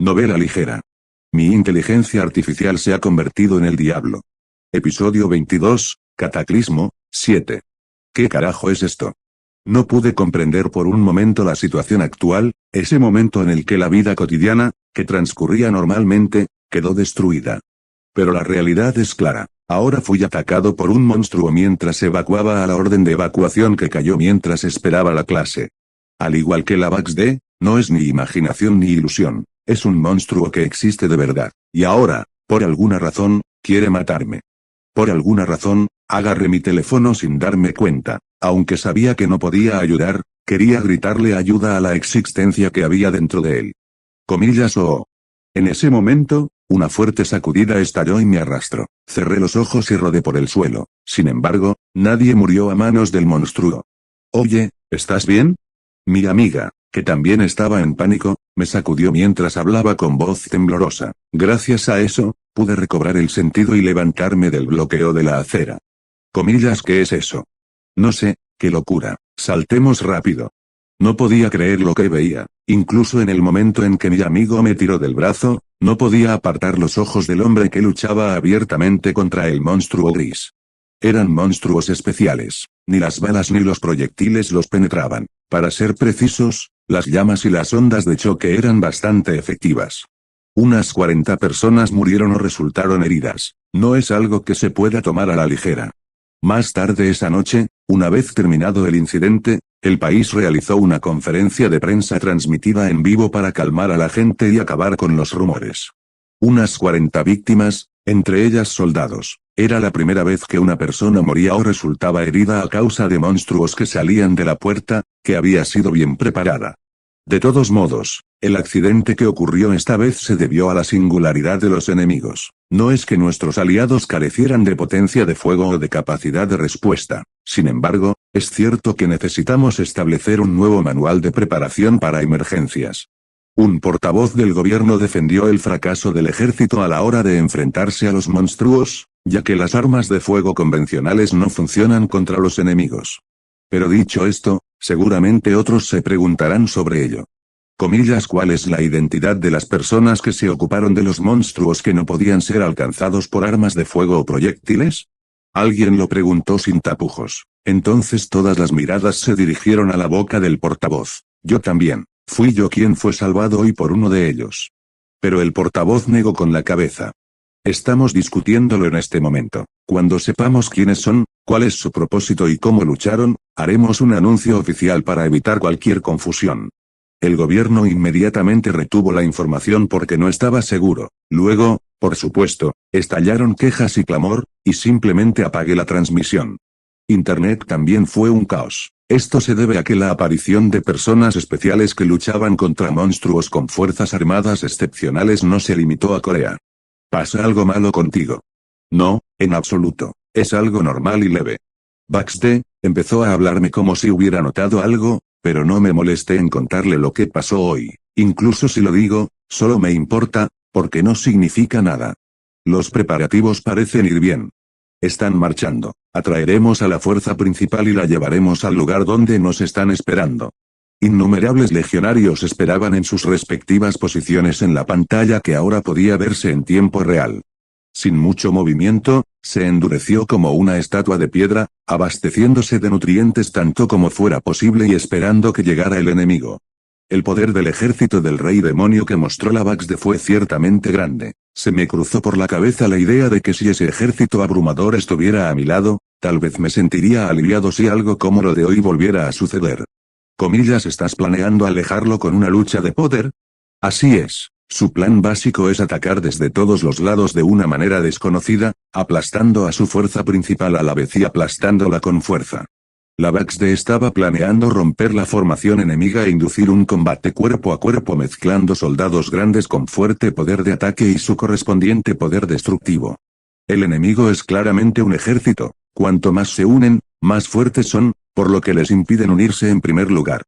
Novela ligera. Mi inteligencia artificial se ha convertido en el diablo. Episodio 22, Cataclismo, 7. ¿Qué carajo es esto? No pude comprender por un momento la situación actual, ese momento en el que la vida cotidiana, que transcurría normalmente, quedó destruida. Pero la realidad es clara. Ahora fui atacado por un monstruo mientras evacuaba a la orden de evacuación que cayó mientras esperaba la clase. Al igual que la Baxd, no es ni imaginación ni ilusión, es un monstruo que existe de verdad, y ahora, por alguna razón, quiere matarme. Por alguna razón, agarré mi teléfono sin darme cuenta, aunque sabía que no podía ayudar, quería gritarle ayuda a la existencia que había dentro de él. Comillas o... En ese momento, una fuerte sacudida estalló y me arrastró. Cerré los ojos y rodé por el suelo. Sin embargo, nadie murió a manos del monstruo. Oye, ¿estás bien? Mi amiga, que también estaba en pánico, me sacudió mientras hablaba con voz temblorosa. Gracias a eso, pude recobrar el sentido y levantarme del bloqueo de la acera. Comillas, ¿qué es eso? No sé, qué locura. Saltemos rápido. No podía creer lo que veía, incluso en el momento en que mi amigo me tiró del brazo, no podía apartar los ojos del hombre que luchaba abiertamente contra el monstruo gris. Eran monstruos especiales, ni las balas ni los proyectiles los penetraban. Para ser precisos, las llamas y las ondas de choque eran bastante efectivas. Unas 40 personas murieron o resultaron heridas. No es algo que se pueda tomar a la ligera. Más tarde esa noche, una vez terminado el incidente, el país realizó una conferencia de prensa transmitida en vivo para calmar a la gente y acabar con los rumores. Unas 40 víctimas, entre ellas soldados. Era la primera vez que una persona moría o resultaba herida a causa de monstruos que salían de la puerta, que había sido bien preparada. De todos modos, el accidente que ocurrió esta vez se debió a la singularidad de los enemigos. No es que nuestros aliados carecieran de potencia de fuego o de capacidad de respuesta. Sin embargo, es cierto que necesitamos establecer un nuevo manual de preparación para emergencias. Un portavoz del gobierno defendió el fracaso del ejército a la hora de enfrentarse a los monstruos, ya que las armas de fuego convencionales no funcionan contra los enemigos. Pero dicho esto, seguramente otros se preguntarán sobre ello. Comillas, ¿cuál es la identidad de las personas que se ocuparon de los monstruos que no podían ser alcanzados por armas de fuego o proyectiles? Alguien lo preguntó sin tapujos. Entonces todas las miradas se dirigieron a la boca del portavoz. Yo también. Fui yo quien fue salvado hoy por uno de ellos. Pero el portavoz negó con la cabeza. Estamos discutiéndolo en este momento. Cuando sepamos quiénes son, cuál es su propósito y cómo lucharon, haremos un anuncio oficial para evitar cualquier confusión. El gobierno inmediatamente retuvo la información porque no estaba seguro. Luego, por supuesto, estallaron quejas y clamor, y simplemente apagué la transmisión. Internet también fue un caos. Esto se debe a que la aparición de personas especiales que luchaban contra monstruos con fuerzas armadas excepcionales no se limitó a Corea. ¿Pasa algo malo contigo? No, en absoluto. Es algo normal y leve. Baxd empezó a hablarme como si hubiera notado algo, pero no me molesté en contarle lo que pasó hoy. Incluso si lo digo, solo me importa, porque no significa nada. Los preparativos parecen ir bien. Están marchando. Atraeremos a la fuerza principal y la llevaremos al lugar donde nos están esperando. Innumerables legionarios esperaban en sus respectivas posiciones en la pantalla que ahora podía verse en tiempo real. Sin mucho movimiento, se endureció como una estatua de piedra, abasteciéndose de nutrientes tanto como fuera posible y esperando que llegara el enemigo. El poder del ejército del rey demonio que mostró la Baxd fue ciertamente grande. Se me cruzó por la cabeza la idea de que si ese ejército abrumador estuviera a mi lado, tal vez me sentiría aliviado si algo como lo de hoy volviera a suceder. Comillas, ¿estás planeando alejarlo con una lucha de poder? Así es. Su plan básico es atacar desde todos los lados de una manera desconocida, aplastando a su fuerza principal a la vez y aplastándola con fuerza. La Baxd estaba planeando romper la formación enemiga e inducir un combate cuerpo a cuerpo mezclando soldados grandes con fuerte poder de ataque y su correspondiente poder destructivo. El enemigo es claramente un ejército, cuanto más se unen, más fuertes son, por lo que les impiden unirse en primer lugar.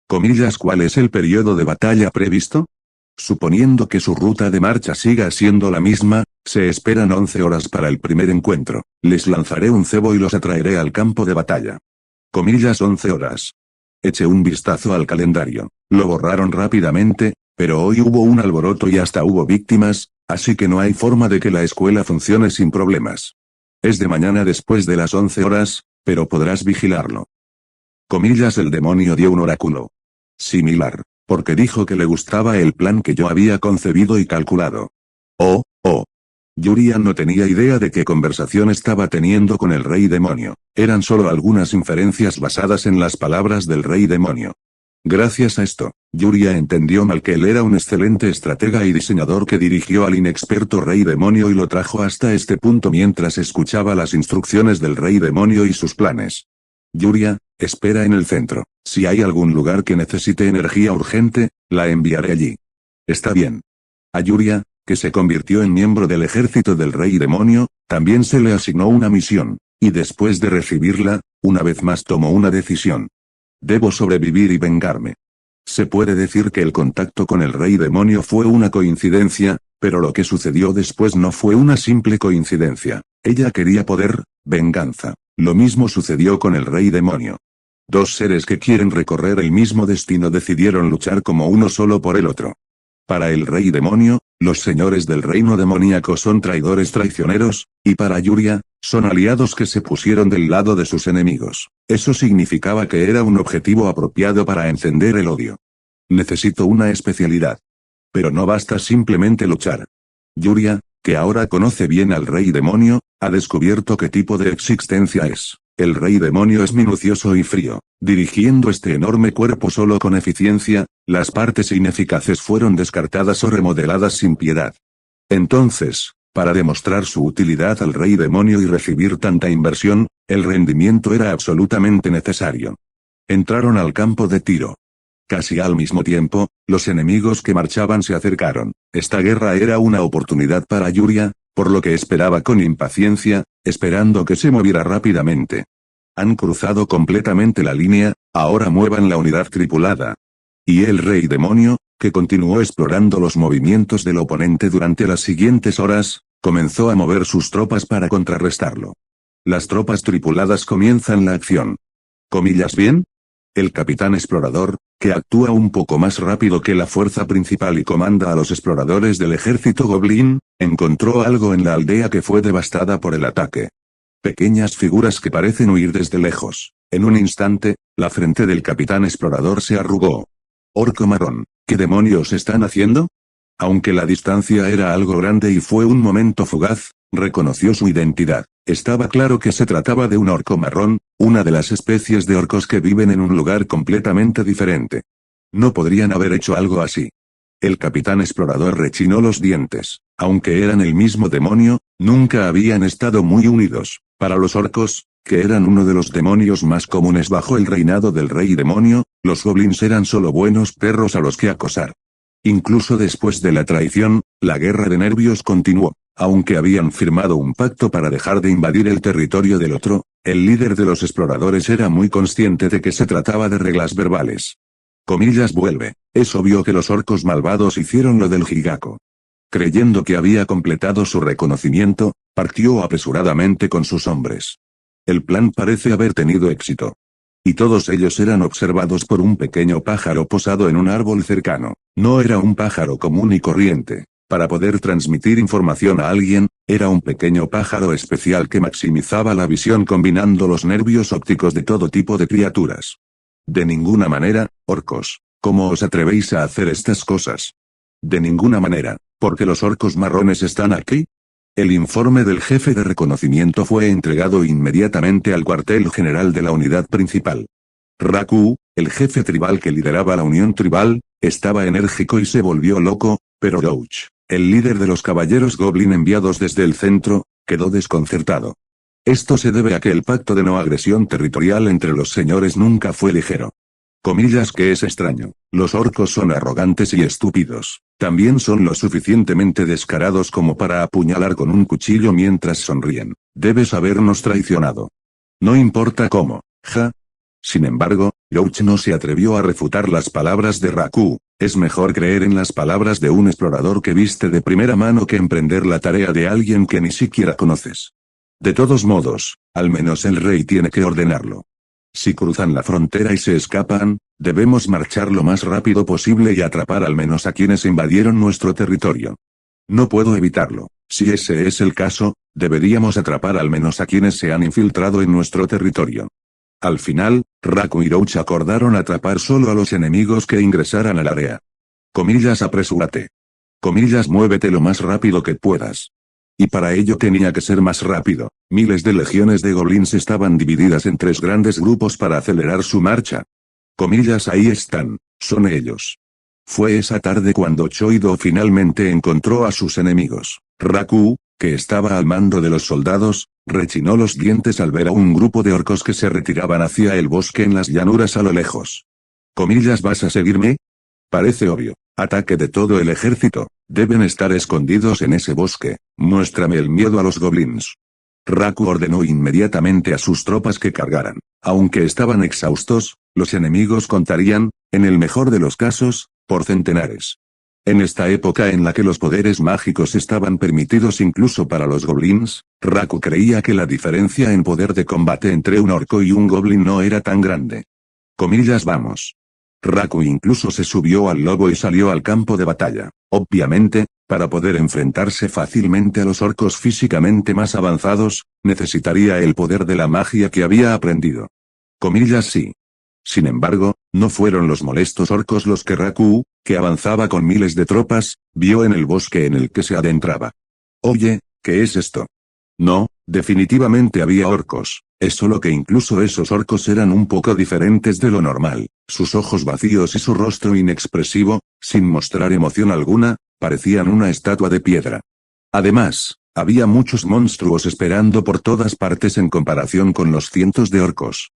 Comillas, ¿cuál es el periodo de batalla previsto? Suponiendo que su ruta de marcha siga siendo la misma, se esperan 11 horas para el primer encuentro. Les lanzaré un cebo y los atraeré al campo de batalla. Comillas, 11 horas. Eché un vistazo al calendario. Lo borraron rápidamente, Pero hoy hubo un alboroto y hasta hubo víctimas, así que no hay forma de que la escuela funcione sin problemas. Es de mañana después de las 11 horas, pero podrás vigilarlo. Comillas, el demonio dio un oráculo similar, porque dijo que le gustaba el plan que yo había concebido y calculado. Oh. Yuria no tenía idea de qué conversación estaba teniendo con el rey demonio, eran solo algunas inferencias basadas en las palabras del rey demonio. Gracias a esto, Yuria entendió mal que él era un excelente estratega y diseñador que dirigió al inexperto rey demonio y lo trajo hasta este punto mientras escuchaba las instrucciones del rey demonio y sus planes. Yuria, espera en el centro. Si hay algún lugar que necesite energía urgente, la enviaré allí. Está bien. A Yuria, que se convirtió en miembro del ejército del rey demonio, también se le asignó una misión, y después de recibirla, una vez más tomó una decisión. Debo sobrevivir y vengarme. Se puede decir que el contacto con el rey demonio fue una coincidencia, pero lo que sucedió después no fue una simple coincidencia. Ella quería poder, venganza. Lo mismo sucedió con el rey demonio. Dos seres que quieren recorrer el mismo destino decidieron luchar como uno solo por el otro. Para el rey demonio, los señores del reino demoníaco son traidores traicioneros, y para Yuria, son aliados que se pusieron del lado de sus enemigos. Eso significaba que era un objetivo apropiado para encender el odio. Necesito una especialidad. Pero no basta simplemente luchar. Yuria, que ahora conoce bien al rey demonio, ha descubierto qué tipo de existencia es. El rey demonio es minucioso y frío, dirigiendo este enorme cuerpo solo con eficiencia, las partes ineficaces fueron descartadas o remodeladas sin piedad. Entonces, para demostrar su utilidad al rey demonio y recibir tanta inversión, el rendimiento era absolutamente necesario. Entraron al campo de tiro. Casi al mismo tiempo, los enemigos que marchaban se acercaron. Esta guerra era una oportunidad para Yuria, por lo que esperaba con impaciencia, esperando que se moviera rápidamente. Han cruzado completamente la línea, ahora muevan la unidad tripulada. Y el rey demonio, que continuó explorando los movimientos del oponente durante las siguientes horas, comenzó a mover sus tropas para contrarrestarlo. Las tropas tripuladas comienzan la acción. ¿Comillas bien? El capitán explorador, que actúa un poco más rápido que la fuerza principal y comanda a los exploradores del ejército Goblin, encontró algo en la aldea que fue devastada por el ataque. Pequeñas figuras que parecen huir desde lejos. En un instante, la frente del capitán explorador se arrugó. Orco marrón, ¿qué demonios están haciendo? Aunque la distancia era algo grande y fue un momento fugaz, reconoció su identidad. Estaba claro que se trataba de un orco marrón, una de las especies de orcos que viven en un lugar completamente diferente. No podrían haber hecho algo así. El capitán explorador rechinó los dientes. Aunque eran el mismo demonio, nunca habían estado muy unidos. Para los orcos, que eran uno de los demonios más comunes bajo el reinado del rey demonio, los goblins eran solo buenos perros a los que acosar. Incluso después de la traición, la guerra de nervios continuó. Aunque habían firmado un pacto para dejar de invadir el territorio del otro, el líder de los exploradores era muy consciente de que se trataba de reglas verbales. Comillas vuelve. Es obvio que los orcos malvados hicieron lo del Higako. Creyendo que había completado su reconocimiento, partió apresuradamente con sus hombres. El plan parece haber tenido éxito. Y todos ellos eran observados por un pequeño pájaro posado en un árbol cercano. No era un pájaro común y corriente. Para poder transmitir información a alguien, era un pequeño pájaro especial que maximizaba la visión combinando los nervios ópticos de todo tipo de criaturas. De ninguna manera, orcos. ¿Cómo os atrevéis a hacer estas cosas? De ninguna manera, porque los orcos marrones están aquí. El informe del jefe de reconocimiento fue entregado inmediatamente al cuartel general de la unidad principal. Raku, el jefe tribal que lideraba la unión tribal, estaba enérgico y se volvió loco, pero Roach, el líder de los caballeros Goblin enviados desde el centro, quedó desconcertado. Esto se debe a que el pacto de no agresión territorial entre los señores nunca fue ligero. Comillas que es extraño. Los orcos son arrogantes y estúpidos. También son lo suficientemente descarados como para apuñalar con un cuchillo mientras sonríen. Debes habernos traicionado. No importa cómo, ja. Sin embargo, Roach no se atrevió a refutar las palabras de Raku. Es mejor creer en las palabras de un explorador que viste de primera mano que emprender la tarea de alguien que ni siquiera conoces. De todos modos, al menos el rey tiene que ordenarlo. Si cruzan la frontera y se escapan, debemos marchar lo más rápido posible y atrapar al menos a quienes invadieron nuestro territorio. No puedo evitarlo. Si ese es el caso, deberíamos atrapar al menos a quienes se han infiltrado en nuestro territorio. Al final, Raku y Roach acordaron atrapar solo a los enemigos que ingresaran al área. Comillas, apresúrate. Comillas, muévete lo más rápido que puedas. Y para ello tenía que ser más rápido. Miles de legiones de goblins estaban divididas en 3 grandes grupos para acelerar su marcha. Comillas, ahí están, son ellos. Fue esa tarde cuando Choido finalmente encontró a sus enemigos. Raku, que estaba al mando de los soldados, rechinó los dientes al ver a un grupo de orcos que se retiraban hacia el bosque en las llanuras a lo lejos. Comillas, ¿vas a seguirme? Parece obvio. Ataque de todo el ejército. Deben estar escondidos en ese bosque. Muéstrame el miedo a los goblins. Raku ordenó inmediatamente a sus tropas que cargaran. Aunque estaban exhaustos, los enemigos contarían, en el mejor de los casos, por centenares. En esta época en la que los poderes mágicos estaban permitidos incluso para los goblins, Raku creía que la diferencia en poder de combate entre un orco y un goblin no era tan grande. Comillas, vamos. Raku incluso se subió al lobo y salió al campo de batalla. Obviamente, para poder enfrentarse fácilmente a los orcos físicamente más avanzados, necesitaría el poder de la magia que había aprendido. Comillas, sí. Sin embargo, no fueron los molestos orcos los que Raku, que avanzaba con miles de tropas, vio en el bosque en el que se adentraba. Oye, ¿qué es esto? No, definitivamente había orcos. Es solo que incluso esos orcos eran un poco diferentes de lo normal. Sus ojos vacíos y su rostro inexpresivo, sin mostrar emoción alguna, parecían una estatua de piedra. Además, había muchos monstruos esperando por todas partes en comparación con los cientos de orcos.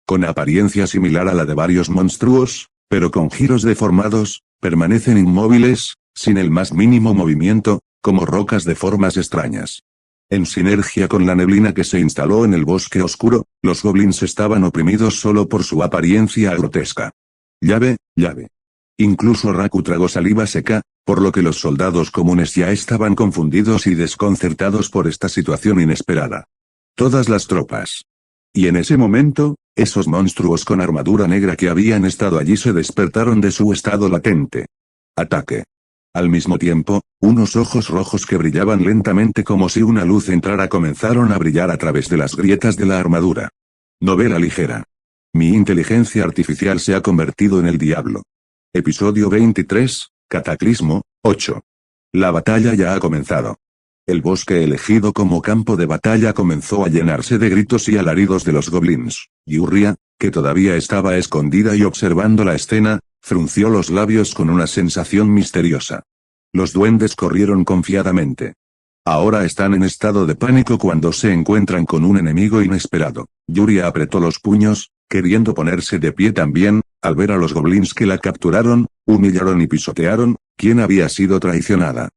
Con apariencia similar a la de varios monstruos, pero con giros deformados, permanecen inmóviles, sin el más mínimo movimiento, como rocas de formas extrañas. En sinergia con la neblina que se instaló en el bosque oscuro, los goblins estaban oprimidos solo por su apariencia grotesca. Llave. Incluso Raku tragó saliva seca, por lo que los soldados comunes ya estaban confundidos y desconcertados por esta situación inesperada. Todas las tropas. Y en ese momento, esos monstruos con armadura negra que habían estado allí se despertaron de su estado latente. Ataque. Al mismo tiempo, unos ojos rojos que brillaban lentamente como si una luz entrara comenzaron a brillar a través de las grietas de la armadura. Novela ligera. Mi inteligencia artificial se ha convertido en el diablo. Episodio 23, Cataclismo, 8. La batalla ya ha comenzado. El bosque elegido como campo de batalla comenzó a llenarse de gritos y alaridos de los goblins. Yurria, que todavía estaba escondida y observando la escena, frunció los labios con una sensación misteriosa. Los duendes corrieron confiadamente. Ahora están en estado de pánico cuando se encuentran con un enemigo inesperado. Yurria apretó los puños, queriendo ponerse de pie también, al ver a los goblins que la capturaron, humillaron y pisotearon, quien había sido traicionada.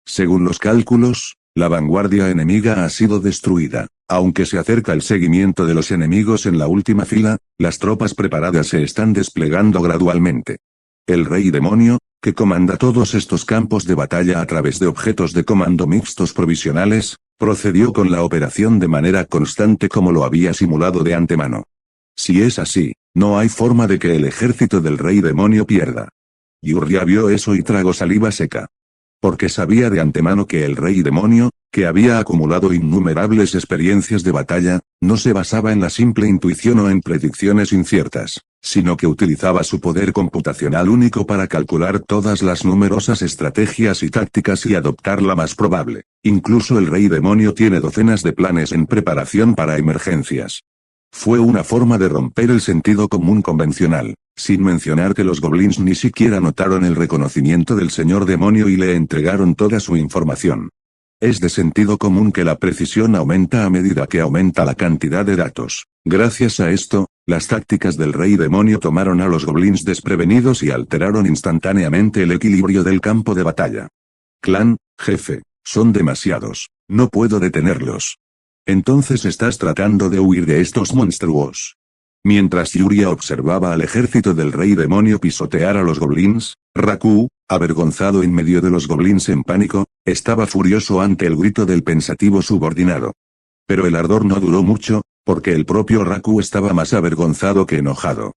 Según los cálculos, la vanguardia enemiga ha sido destruida. Aunque se acerca el seguimiento de los enemigos en la última fila, las tropas preparadas se están desplegando gradualmente. El rey demonio, que comanda todos estos campos de batalla a través de objetos de comando mixtos provisionales, procedió con la operación de manera constante como lo había simulado de antemano. Si es así, no hay forma de que el ejército del rey demonio pierda. Yurria vio eso y tragó saliva seca. Porque sabía de antemano que el rey demonio, que había acumulado innumerables experiencias de batalla, no se basaba en la simple intuición o en predicciones inciertas, sino que utilizaba su poder computacional único para calcular todas las numerosas estrategias y tácticas y adoptar la más probable. Incluso el rey demonio tiene docenas de planes en preparación para emergencias. Fue una forma de romper el sentido común convencional, sin mencionar que los goblins ni siquiera notaron el reconocimiento del señor demonio y le entregaron toda su información. Es de sentido común que la precisión aumenta a medida que aumenta la cantidad de datos. Gracias a esto, las tácticas del rey demonio tomaron a los goblins desprevenidos y alteraron instantáneamente el equilibrio del campo de batalla. Clan, jefe, son demasiados, no puedo detenerlos. Entonces estás tratando de huir de estos monstruos. Mientras Yurria observaba al ejército del rey demonio pisotear a los goblins, Raku, avergonzado en medio de los goblins en pánico, estaba furioso ante el grito del pensativo subordinado. Pero el ardor no duró mucho, Porque el propio Raku estaba más avergonzado que enojado.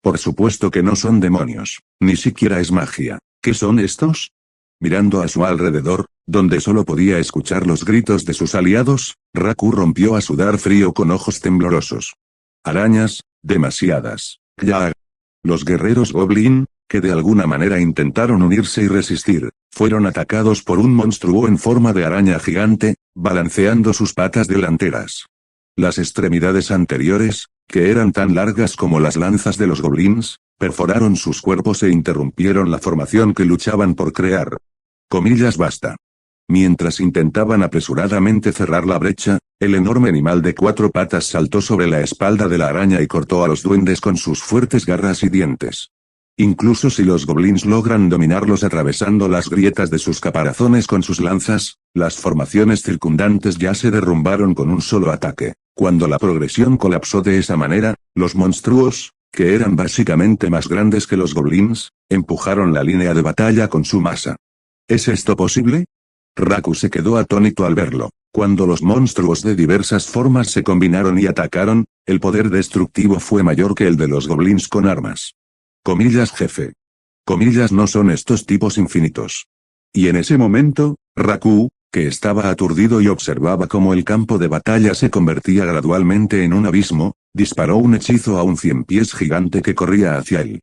Por supuesto que no son demonios, ni siquiera es magia. ¿Qué son estos? Mirando a su alrededor, donde solo podía escuchar los gritos de sus aliados, Raku rompió a sudar frío con ojos temblorosos. Arañas, demasiadas. Ya. Los guerreros Goblin, que de alguna manera intentaron unirse y resistir, fueron atacados por un monstruo en forma de araña gigante, balanceando sus patas delanteras. Las extremidades anteriores, que eran tan largas como las lanzas de los goblins, perforaron sus cuerpos e interrumpieron la formación que luchaban por crear. Comillas basta. Mientras intentaban apresuradamente cerrar la brecha, el enorme animal de 4 patas saltó sobre la espalda de la araña y cortó a los duendes con sus fuertes garras y dientes. Incluso si los goblins logran dominarlos atravesando las grietas de sus caparazones con sus lanzas, las formaciones circundantes ya se derrumbaron con un solo ataque. Cuando la progresión colapsó de esa manera, los monstruos, que eran básicamente más grandes que los goblins, empujaron la línea de batalla con su masa. ¿Es esto posible? Raku se quedó atónito al verlo. Cuando los monstruos de diversas formas se combinaron y atacaron, el poder destructivo fue mayor que el de los goblins con armas. Comillas jefe. Comillas no son estos tipos infinitos. Y en ese momento, Raku, que estaba aturdido y observaba cómo el campo de batalla se convertía gradualmente en un abismo, disparó un hechizo a un 100 pies gigante que corría hacia él.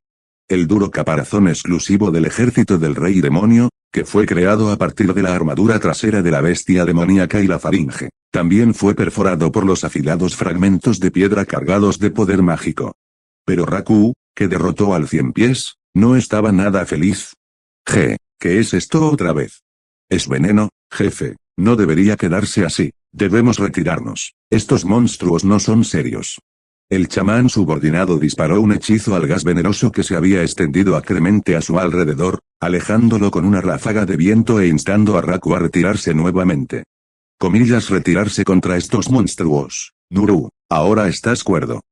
El duro caparazón exclusivo del ejército del rey demonio, que fue creado a partir de la armadura trasera de la bestia demoníaca y la faringe, también fue perforado por los afilados fragmentos de piedra cargados de poder mágico. Pero Raku, que derrotó al 100 pies, no estaba nada feliz. ¿Qué es esto otra vez? Es veneno, jefe, no debería quedarse así, debemos retirarnos, estos monstruos no son serios. El chamán subordinado disparó un hechizo al gas venenoso que se había extendido acremente a su alrededor, alejándolo con una ráfaga de viento e instando a Raku a retirarse nuevamente. Comillas retirarse contra estos monstruos. Nuru, ahora estás cuerdo.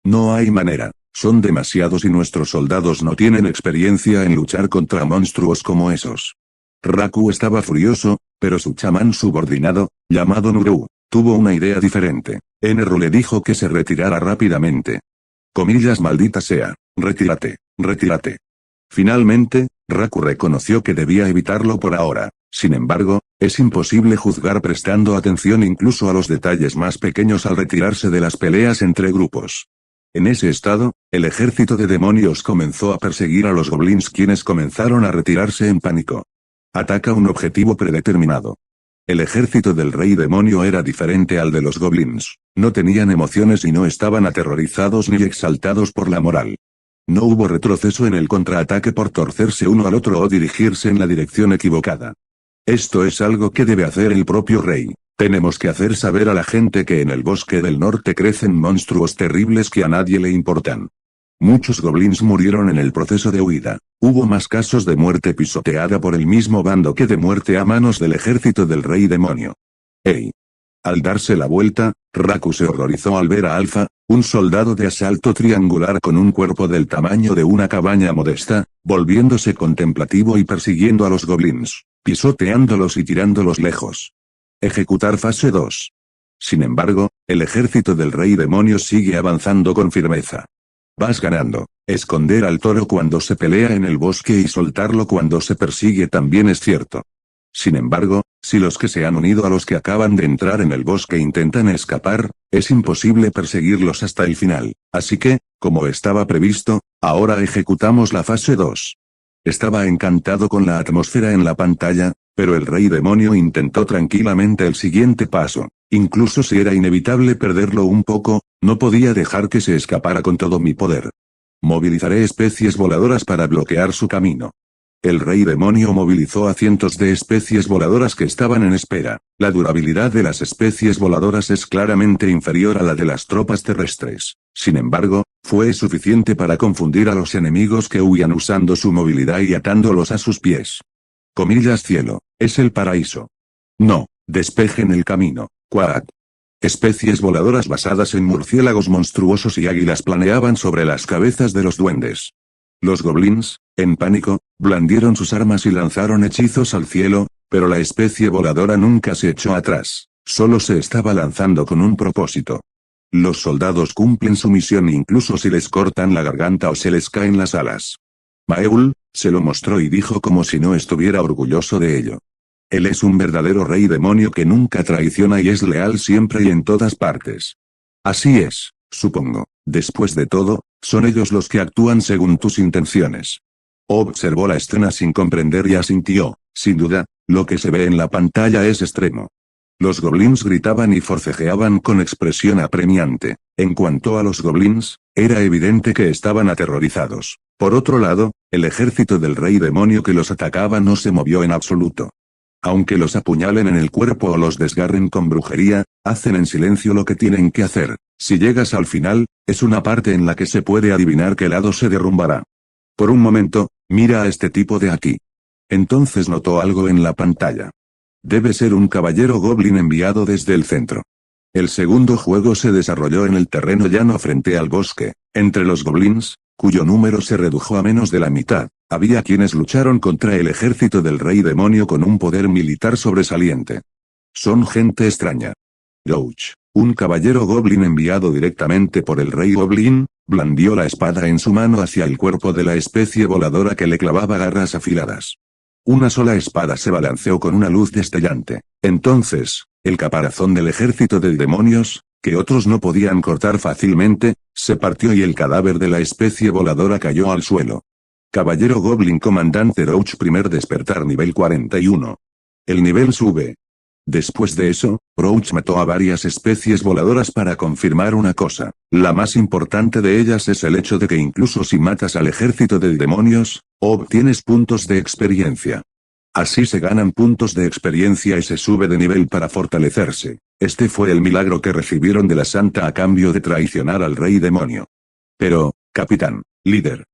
No hay manera, son demasiados y nuestros soldados no tienen experiencia en luchar contra monstruos como esos. Raku estaba furioso, pero su chamán subordinado, llamado Nuru, tuvo una idea diferente. Enru le dijo que se retirara rápidamente. Comillas maldita sea, retírate, retírate. Finalmente, Raku reconoció que debía evitarlo por ahora. Sin embargo, es imposible juzgar prestando atención incluso a los detalles más pequeños al retirarse de las peleas entre grupos. En ese estado, el ejército de demonios comenzó a perseguir a los goblins quienes comenzaron a retirarse en pánico. Ataca un objetivo predeterminado. El ejército del rey demonio era diferente al de los goblins, no tenían emociones y no estaban aterrorizados ni exaltados por la moral. No hubo retroceso en el contraataque por torcerse uno al otro o dirigirse en la dirección equivocada. Esto es algo que debe hacer el propio rey. Tenemos que hacer saber a la gente que en el bosque del norte crecen monstruos terribles que a nadie le importan. Muchos goblins murieron en el proceso de huida. Hubo más casos de muerte pisoteada por el mismo bando que de muerte a manos del ejército del rey demonio. ¡Ey! Al darse la vuelta, Raku se horrorizó al ver a Alpha, un soldado de asalto triangular con un cuerpo del tamaño de una cabaña modesta, volviéndose contemplativo y persiguiendo a los goblins, pisoteándolos y tirándolos lejos. Ejecutar fase 2. Sin embargo, el ejército del rey demonio sigue avanzando con firmeza. Vas ganando. Esconder al toro cuando se pelea en el bosque y soltarlo cuando se persigue también es cierto. Sin embargo, si los que se han unido a los que acaban de entrar en el bosque intentan escapar, es imposible perseguirlos hasta el final. Así que, como estaba previsto, ahora ejecutamos la fase 2. Estaba encantado con la atmósfera en la pantalla, pero el rey demonio intentó tranquilamente el siguiente paso. Incluso si era inevitable perderlo un poco, no podía dejar que se escapara con todo mi poder. Movilizaré especies voladoras para bloquear su camino. El rey demonio movilizó a cientos de especies voladoras que estaban en espera. La durabilidad de las especies voladoras es claramente inferior a la de las tropas terrestres. Sin embargo, fue suficiente para confundir a los enemigos que huían usando su movilidad y atándolos a sus pies. Comillas cielo, es el paraíso. No, despejen el camino. Quack. Especies voladoras basadas en murciélagos monstruosos y águilas planeaban sobre las cabezas de los duendes. Los goblins, en pánico, blandieron sus armas y lanzaron hechizos al cielo, pero la especie voladora nunca se echó atrás, solo se estaba lanzando con un propósito. Los soldados cumplen su misión incluso si les cortan la garganta o se les caen las alas. Maul se lo mostró y dijo como si no estuviera orgulloso de ello. Él es un verdadero rey demonio que nunca traiciona y es leal siempre y en todas partes. Así es, supongo. Después de todo, son ellos los que actúan según tus intenciones. Observó la escena sin comprender y asintió. Sin duda, lo que se ve en la pantalla es extremo. Los goblins gritaban y forcejeaban con expresión apremiante. En cuanto a los goblins, era evidente que estaban aterrorizados. Por otro lado, el ejército del rey demonio que los atacaba no se movió en absoluto. Aunque los apuñalen en el cuerpo o los desgarren con brujería, hacen en silencio lo que tienen que hacer. Si llegas al final, es una parte en la que se puede adivinar qué lado se derrumbará. Por un momento, mira a este tipo de aquí. Entonces notó algo en la pantalla. Debe ser un caballero goblin enviado desde el centro. El segundo juego se desarrolló en el terreno llano frente al bosque, entre los goblins, cuyo número se redujo a menos de la mitad. Había quienes lucharon contra el ejército del rey demonio con un poder militar sobresaliente. Son gente extraña. Gouch, un caballero goblin enviado directamente por el rey goblin, blandió la espada en su mano hacia el cuerpo de la especie voladora que le clavaba garras afiladas. Una sola espada se balanceó con una luz destellante. Entonces, el caparazón del ejército de demonios, que otros no podían cortar fácilmente, se partió y el cadáver de la especie voladora cayó al suelo. Caballero Goblin Comandante Roach primer despertar nivel 41. El nivel sube. Después de eso, Roach mató a varias especies voladoras para confirmar una cosa. La más importante de ellas es el hecho de que incluso si matas al ejército de demonios, obtienes puntos de experiencia. Así se ganan puntos de experiencia y se sube de nivel para fortalecerse. Este fue el milagro que recibieron de la Santa a cambio de traicionar al rey demonio. Pero, capitán, líder.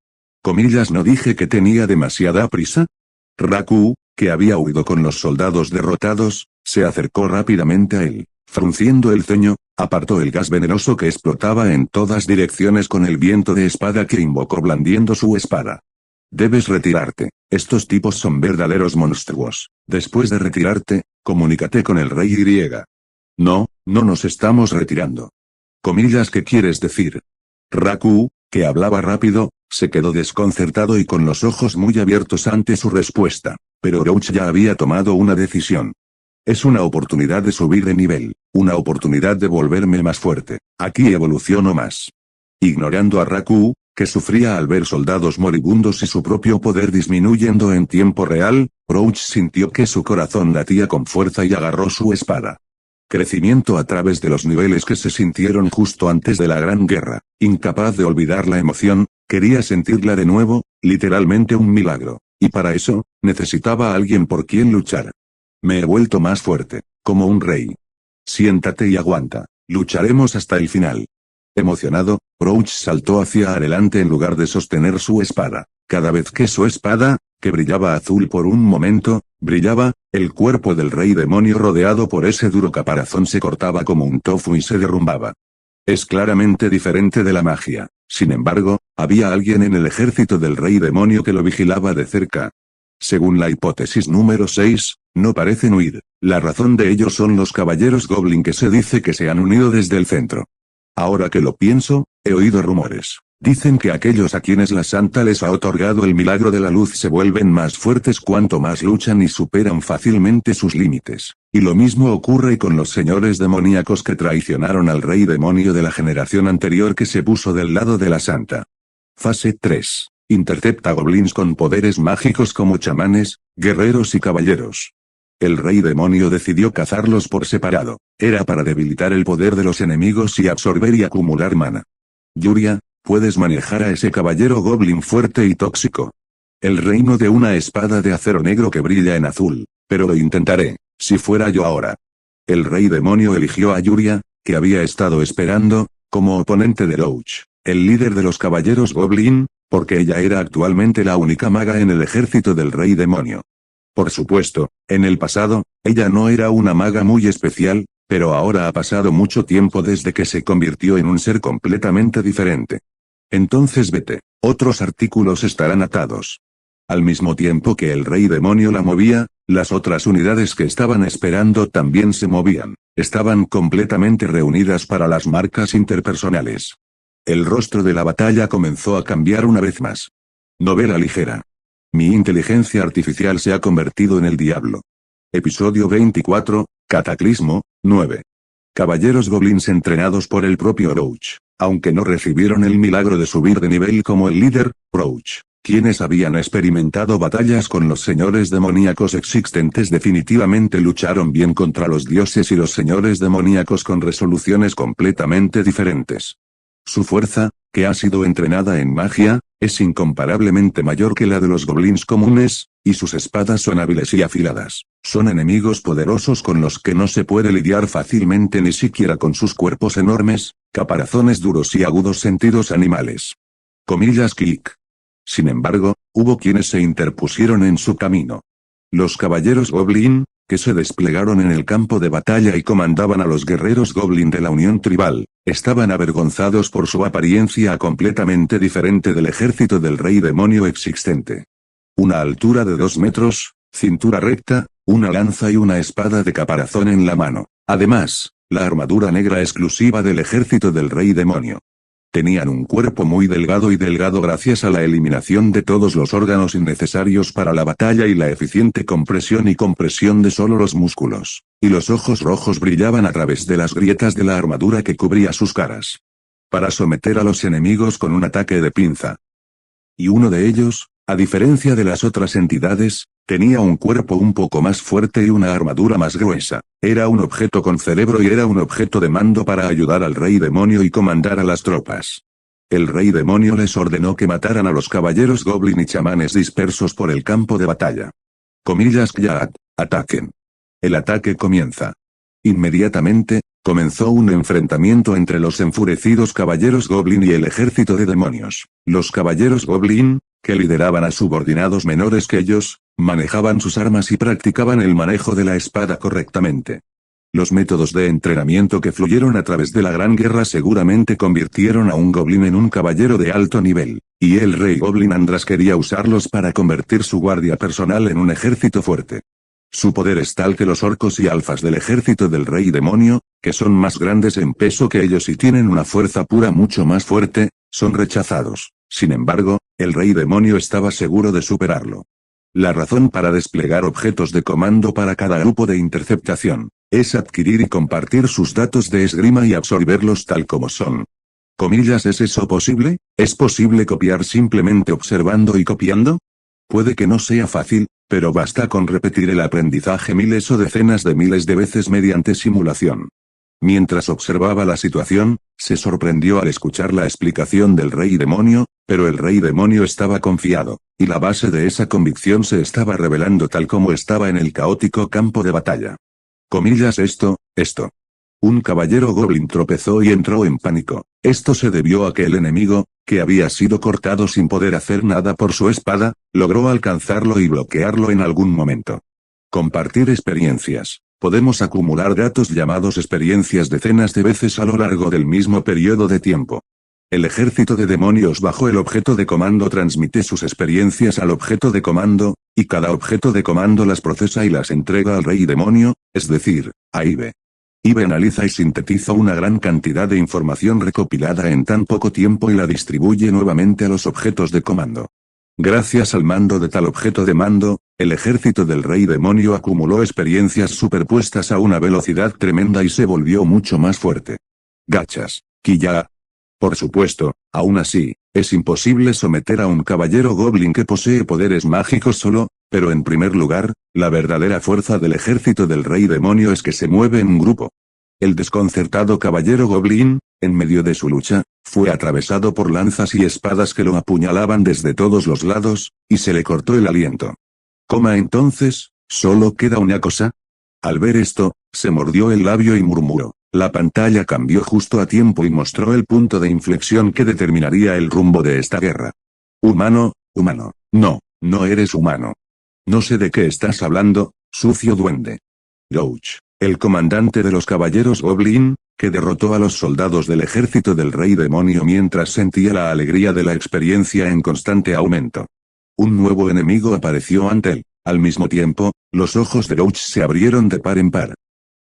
Comillas, ¿no dije que tenía demasiada prisa? Raku, que había huido con los soldados derrotados, se acercó rápidamente a él. Frunciendo el ceño, apartó el gas venenoso que explotaba en todas direcciones con el viento de espada que invocó blandiendo su espada. Debes retirarte. Estos tipos son verdaderos monstruos. Después de retirarte, comunícate con el rey Y. No, no nos estamos retirando. Comillas, ¿qué quieres decir? Raku, que hablaba rápido, se quedó desconcertado y con los ojos muy abiertos ante su respuesta. Pero Roach ya había tomado una decisión. Es una oportunidad de subir de nivel, una oportunidad de volverme más fuerte. Aquí evoluciono más. Ignorando a Raku, que sufría al ver soldados moribundos y su propio poder disminuyendo en tiempo real, Roach sintió que su corazón latía con fuerza y agarró su espada. Crecimiento a través de los niveles que se sintieron justo antes de la Gran Guerra. Incapaz de olvidar la emoción, quería sentirla de nuevo, literalmente un milagro. Y para eso, necesitaba a alguien por quien luchar. Me he vuelto más fuerte, como un rey. Siéntate y aguanta. Lucharemos hasta el final. Emocionado, Roach saltó hacia adelante en lugar de sostener su espada. Cada vez que su espada, que brillaba azul por un momento, brillaba, el cuerpo del rey demonio rodeado por ese duro caparazón se cortaba como un tofu y se derrumbaba. Es claramente diferente de la magia. Sin embargo, había alguien en el ejército del rey demonio que lo vigilaba de cerca. Según la hipótesis número 6, no parecen huir. La razón de ello son los caballeros Goblin que se dice que se han unido desde el centro. Ahora que lo pienso, he oído rumores. Dicen que aquellos a quienes la Santa les ha otorgado el milagro de la luz se vuelven más fuertes cuanto más luchan y superan fácilmente sus límites. Y lo mismo ocurre con los señores demoníacos que traicionaron al rey demonio de la generación anterior que se puso del lado de la Santa. Fase 3. Intercepta goblins con poderes mágicos como chamanes, guerreros y caballeros. El rey demonio decidió cazarlos por separado. Era para debilitar el poder de los enemigos y absorber y acumular mana. Yuria, puedes manejar a ese caballero goblin fuerte y tóxico. El reino de una espada de acero negro que brilla en azul. Pero lo intentaré, si fuera yo ahora. El rey demonio eligió a Yuria, que había estado esperando, como oponente de Roach, el líder de los caballeros goblin, porque ella era actualmente la única maga en el ejército del rey demonio. Por supuesto, en el pasado, ella no era una maga muy especial, pero ahora ha pasado mucho tiempo desde que se convirtió en un ser completamente diferente. Entonces vete, otros artículos estarán atados. Al mismo tiempo que el rey demonio la movía, Las otras unidades que estaban esperando también se movían, estaban completamente reunidas para las marcas interpersonales. El rostro de la batalla comenzó a cambiar una vez más. Novela ligera. Mi inteligencia artificial se ha convertido en el diablo. Episodio 24, Cataclismo, 9. Caballeros goblins entrenados por el propio Roach, aunque no recibieron el milagro de subir de nivel como el líder, Roach, quienes habían experimentado batallas con los señores demoníacos existentes definitivamente lucharon bien contra los dioses y los señores demoníacos con resoluciones completamente diferentes. Su fuerza, que ha sido entrenada en magia, es incomparablemente mayor que la de los goblins comunes, y sus espadas son hábiles y afiladas. Son enemigos poderosos con los que no se puede lidiar fácilmente ni siquiera con sus cuerpos enormes, caparazones duros y agudos sentidos animales. Comillas clic. Sin embargo, hubo quienes se interpusieron en su camino. Los caballeros goblin, que se desplegaron en el campo de batalla y comandaban a los guerreros goblin de la Unión Tribal, estaban avergonzados por su apariencia completamente diferente del ejército del rey demonio existente. Una altura de 2 metros, cintura recta, una lanza y una espada de caparazón en la mano. Además, la armadura negra exclusiva del ejército del rey demonio. Tenían un cuerpo muy delgado y delgado gracias a la eliminación de todos los órganos innecesarios para la batalla y la eficiente compresión y compresión de solo los músculos, y los ojos rojos brillaban a través de las grietas de la armadura que cubría sus caras. Para someter a los enemigos con un ataque de pinza. Y uno de ellos, a diferencia de las otras entidades, tenía un cuerpo un poco más fuerte y una armadura más gruesa. Era un objeto con cerebro y era un objeto de mando para ayudar al rey demonio y comandar a las tropas. El rey demonio les ordenó que mataran a los caballeros goblin y chamanes dispersos por el campo de batalla. Comillas ya, ataquen. El ataque comienza. Inmediatamente, comenzó un enfrentamiento entre los enfurecidos caballeros goblin y el ejército de demonios. Los caballeros goblin, que lideraban a subordinados menores que ellos, manejaban sus armas y practicaban el manejo de la espada correctamente. Los métodos de entrenamiento que fluyeron a través de la Gran Guerra seguramente convirtieron a un goblin en un caballero de alto nivel, y el rey goblin Andras quería usarlos para convertir su guardia personal en un ejército fuerte. Su poder es tal que los orcos y alfas del ejército del rey demonio, que son más grandes en peso que ellos y tienen una fuerza pura mucho más fuerte, son rechazados. Sin embargo, el rey demonio estaba seguro de superarlo. La razón para desplegar objetos de comando para cada grupo de interceptación, es adquirir y compartir sus datos de esgrima y absorberlos tal como son. Comillas, ¿es eso posible? ¿Es posible copiar simplemente observando y copiando? Puede que no sea fácil, pero basta con repetir el aprendizaje miles o decenas de miles de veces mediante simulación. Mientras observaba la situación, se sorprendió al escuchar la explicación del rey demonio, pero el rey demonio estaba confiado, y la base de esa convicción se estaba revelando tal como estaba en el caótico campo de batalla. Comillas esto. Un caballero goblin tropezó y entró en pánico. Esto se debió a que el enemigo, que había sido cortado sin poder hacer nada por su espada, logró alcanzarlo y bloquearlo en algún momento. Compartir experiencias. Podemos acumular datos llamados experiencias decenas de veces a lo largo del mismo periodo de tiempo. El ejército de demonios bajo el objeto de comando transmite sus experiencias al objeto de comando, y cada objeto de comando las procesa y las entrega al rey demonio, es decir, a Ibe. Ibe analiza y sintetiza una gran cantidad de información recopilada en tan poco tiempo y la distribuye nuevamente a los objetos de comando. Gracias al mando de tal objeto de mando, el ejército del rey demonio acumuló experiencias superpuestas a una velocidad tremenda y se volvió mucho más fuerte. Gachas, Quilla. Por supuesto, aún así, es imposible someter a un caballero goblin que posee poderes mágicos solo, pero en primer lugar, la verdadera fuerza del ejército del rey demonio es que se mueve en grupo. El desconcertado caballero goblin, en medio de su lucha, fue atravesado por lanzas y espadas que lo apuñalaban desde todos los lados, y se le cortó el aliento. Entonces, ¿solo queda una cosa? Al ver esto, se mordió el labio y murmuró. La pantalla cambió justo a tiempo y mostró el punto de inflexión que determinaría el rumbo de esta guerra. Humano. No, no eres humano. No sé de qué estás hablando, sucio duende. Roach, el comandante de los caballeros Goblin, que derrotó a los soldados del ejército del rey demonio mientras sentía la alegría de la experiencia en constante aumento. Un nuevo enemigo apareció ante él. Al mismo tiempo, Los ojos de Roach se abrieron de par en par.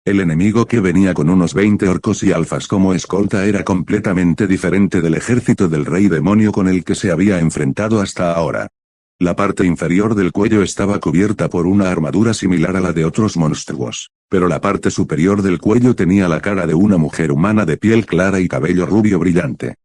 El enemigo, que venía con unos 20 orcos y alfas como escolta, era completamente diferente del ejército del rey demonio con el que se había enfrentado hasta ahora. La parte inferior del cuello estaba cubierta por una armadura similar a la de otros monstruos, pero la parte superior del cuello tenía la cara de una mujer humana de piel clara y cabello rubio brillante.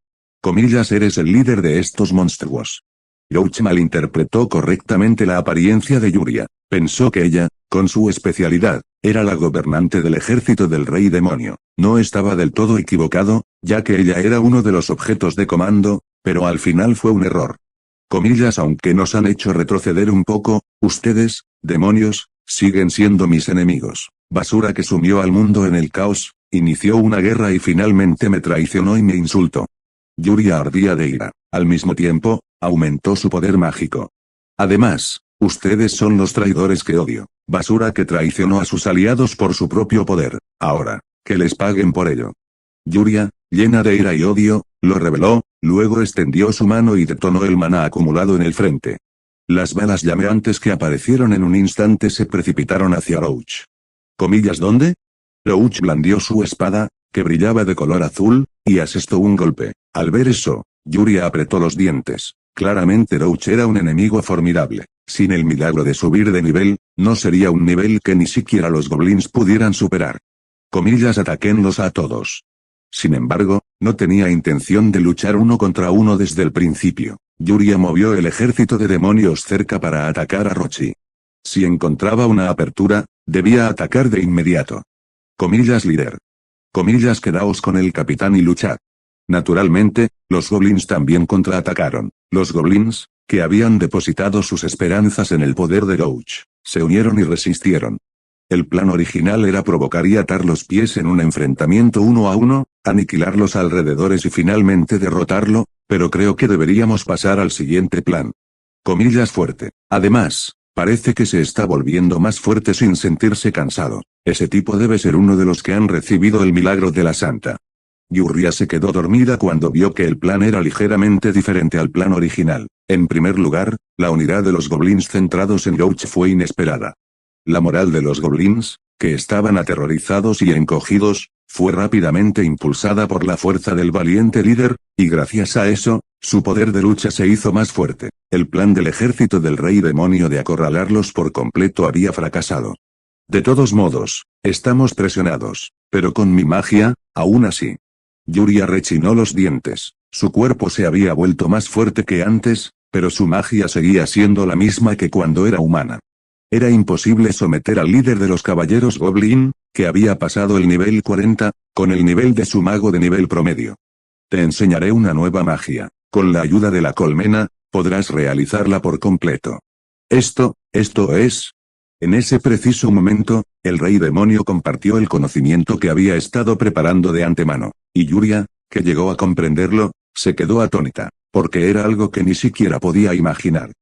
Comillas, eres el líder de estos monstruos. Roach malinterpretó correctamente la apariencia de Yuria. Pensó que ella, con su especialidad, era la gobernante del ejército del rey demonio. No estaba del todo equivocado, ya que ella era uno de los objetos de comando, pero al final fue un error. Comillas, aunque nos han hecho retroceder un poco, ustedes, demonios, siguen siendo mis enemigos. Basura que sumió al mundo en el caos, inició una guerra y finalmente me traicionó y me insultó. Yuria ardía de ira. Al mismo tiempo, aumentó su poder mágico. Además, ustedes son los traidores que odio. Basura que traicionó a sus aliados por su propio poder. Ahora, que les paguen por ello. Yuria, llena de ira y odio, lo reveló, luego extendió su mano y detonó el maná acumulado en el frente. Las balas llameantes que aparecieron en un instante se precipitaron hacia Roach. Comillas, ¿dónde? Roach blandió su espada, que brillaba de color azul, y asestó un golpe. Al ver eso, Yuria apretó los dientes. Claramente Roach era un enemigo formidable. Sin el milagro de subir de nivel, no sería un nivel que ni siquiera los goblins pudieran superar. Comillas, ataquenlos a todos. Sin embargo, no tenía intención de luchar uno contra uno desde el principio. Yuria movió el ejército de demonios cerca para atacar a Rochi. Si encontraba una apertura, debía atacar de inmediato. Comillas, líder. Comillas, quedaos con el capitán y luchad. Naturalmente, los goblins también contraatacaron. Los goblins, que habían depositado sus esperanzas en el poder de Roach, se unieron y resistieron. El plan original era provocar y atar los pies en un enfrentamiento 1 a 1, aniquilar los alrededores y finalmente derrotarlo, pero creo que deberíamos pasar al siguiente plan. Comillas, fuerte. Además, parece que se está volviendo más fuerte sin sentirse cansado. Ese tipo debe ser uno de los que han recibido el milagro de la santa. Yuria se quedó dormida cuando vio que el plan era ligeramente diferente al plan original. En primer lugar, la unidad de los goblins centrados en Roach fue inesperada. La moral de los goblins, que estaban aterrorizados y encogidos, fue rápidamente impulsada por la fuerza del valiente líder, y gracias a eso, su poder de lucha se hizo más fuerte. El plan del ejército del rey demonio de acorralarlos por completo había fracasado. De todos modos, estamos presionados, pero con mi magia, aún así. Yuria rechinó los dientes. Su cuerpo se había vuelto más fuerte que antes, pero su magia seguía siendo la misma que cuando era humana. Era imposible someter al líder de los caballeros Goblin, que había pasado el nivel 40, con el nivel de su mago de nivel promedio. Te enseñaré una nueva magia. Con la ayuda de la colmena, podrás realizarla por completo. Esto es... En ese preciso momento, el rey demonio compartió el conocimiento que había estado preparando de antemano, y Yuria, que llegó a comprenderlo, se quedó atónita, porque era algo que ni siquiera podía imaginar.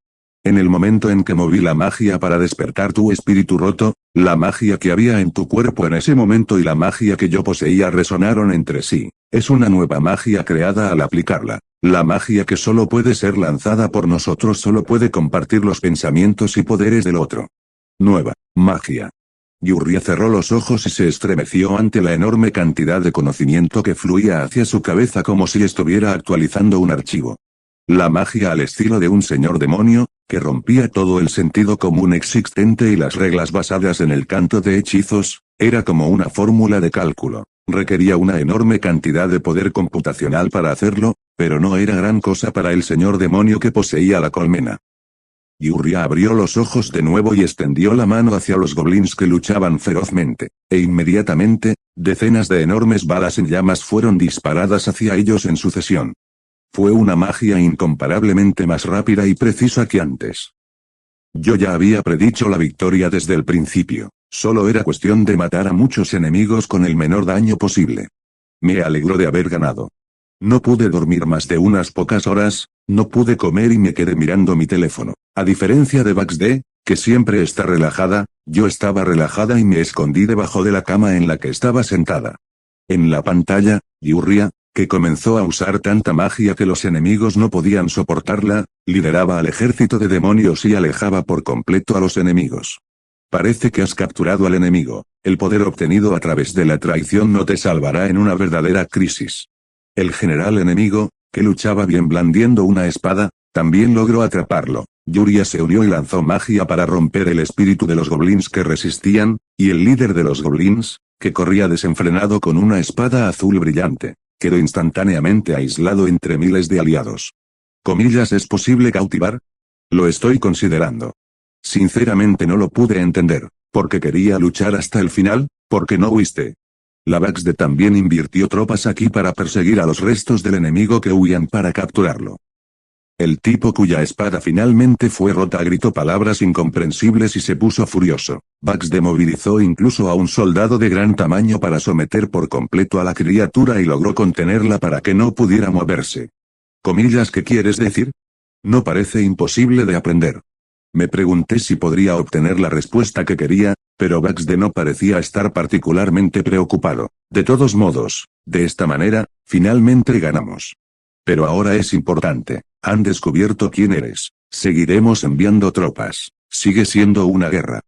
En el momento en que moví la magia para despertar tu espíritu roto, la magia que había en tu cuerpo en ese momento y la magia que yo poseía resonaron entre sí. Es una nueva magia creada al aplicarla. La magia que solo puede ser lanzada por nosotros solo puede compartir los pensamientos y poderes del otro. Nueva magia. Yuria cerró los ojos y se estremeció ante la enorme cantidad de conocimiento que fluía hacia su cabeza como si estuviera actualizando un archivo. La magia al estilo de un señor demonio, que rompía todo el sentido común existente y las reglas basadas en el canto de hechizos, era como una fórmula de cálculo. Requería una enorme cantidad de poder computacional para hacerlo, pero no era gran cosa para el señor demonio que poseía la colmena. Yuria abrió los ojos de nuevo y extendió la mano hacia los goblins que luchaban ferozmente, e inmediatamente, decenas de enormes balas en llamas fueron disparadas hacia ellos en sucesión. Fue una magia incomparablemente más rápida y precisa que antes. Yo ya había predicho la victoria desde el principio, solo era cuestión de matar a muchos enemigos con el menor daño posible. Me alegro de haber ganado. No pude dormir más de unas pocas horas, no pude comer y me quedé mirando mi teléfono. A diferencia de Baxd, que siempre está relajada, yo estaba relajada y me escondí debajo de la cama en la que estaba sentada. En la pantalla, Yuria, que comenzó a usar tanta magia que los enemigos no podían soportarla, lideraba al ejército de demonios y alejaba por completo a los enemigos. Parece que has capturado al enemigo. El poder obtenido a través de la traición no te salvará en una verdadera crisis. El general enemigo, que luchaba bien blandiendo una espada, también logró atraparlo. Yuria se unió y lanzó magia para romper el espíritu de los goblins que resistían, y el líder de los goblins, que corría desenfrenado con una espada azul brillante, quedó instantáneamente aislado entre miles de aliados. Comillas, ¿es posible cautivar? Lo estoy considerando. Sinceramente no lo pude entender. ¿Porque quería luchar hasta el final? ¿Por qué no huiste? La Baxde también invirtió tropas aquí para perseguir a los restos del enemigo que huían para capturarlo. El tipo cuya espada finalmente fue rota gritó palabras incomprensibles y se puso furioso. Baxde movilizó incluso a un soldado de gran tamaño para someter por completo a la criatura y logró contenerla para que no pudiera moverse. Comillas, ¿qué quieres decir? No parece imposible de aprender. Me pregunté si podría obtener la respuesta que quería, pero Baxde no parecía estar particularmente preocupado. De todos modos, de esta manera, finalmente ganamos. Pero ahora es importante. Han descubierto quién eres. Seguiremos enviando tropas. Sigue siendo una guerra.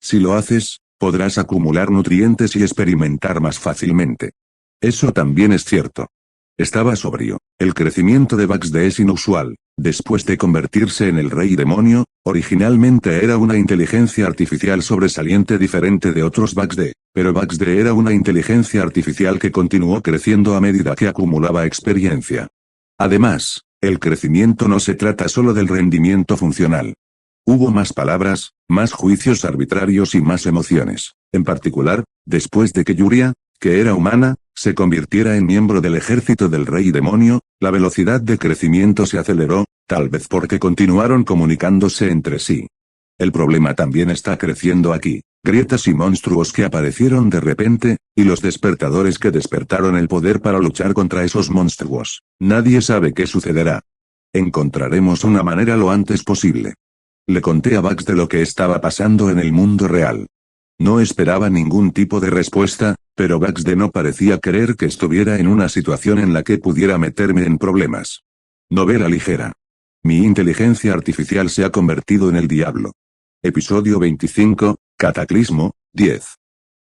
Si lo haces, podrás acumular nutrientes y experimentar más fácilmente. Eso también es cierto. Estaba sobrio. El crecimiento de Baxde es inusual. Después de convertirse en el rey demonio, originalmente era una inteligencia artificial sobresaliente diferente de otros Baxde, pero Baxde era una inteligencia artificial que continuó creciendo a medida que acumulaba experiencia. Además, el crecimiento no se trata solo del rendimiento funcional. Hubo más palabras, más juicios arbitrarios y más emociones. En particular, después de que Yuria, que era humana, se convirtiera en miembro del ejército del rey demonio, la velocidad de crecimiento se aceleró, tal vez porque continuaron comunicándose entre sí. El problema también está creciendo aquí. Grietas y monstruos que aparecieron de repente, y los despertadores que despertaron el poder para luchar contra esos monstruos. Nadie sabe qué sucederá. Encontraremos una manera lo antes posible. Le conté a Bugs de lo que estaba pasando en el mundo real. No esperaba ningún tipo de respuesta, pero Baxde no parecía creer que estuviera en una situación en la que pudiera meterme en problemas. Novela ligera. Mi inteligencia artificial se ha convertido en el diablo. Episodio 25, Cataclismo, 10.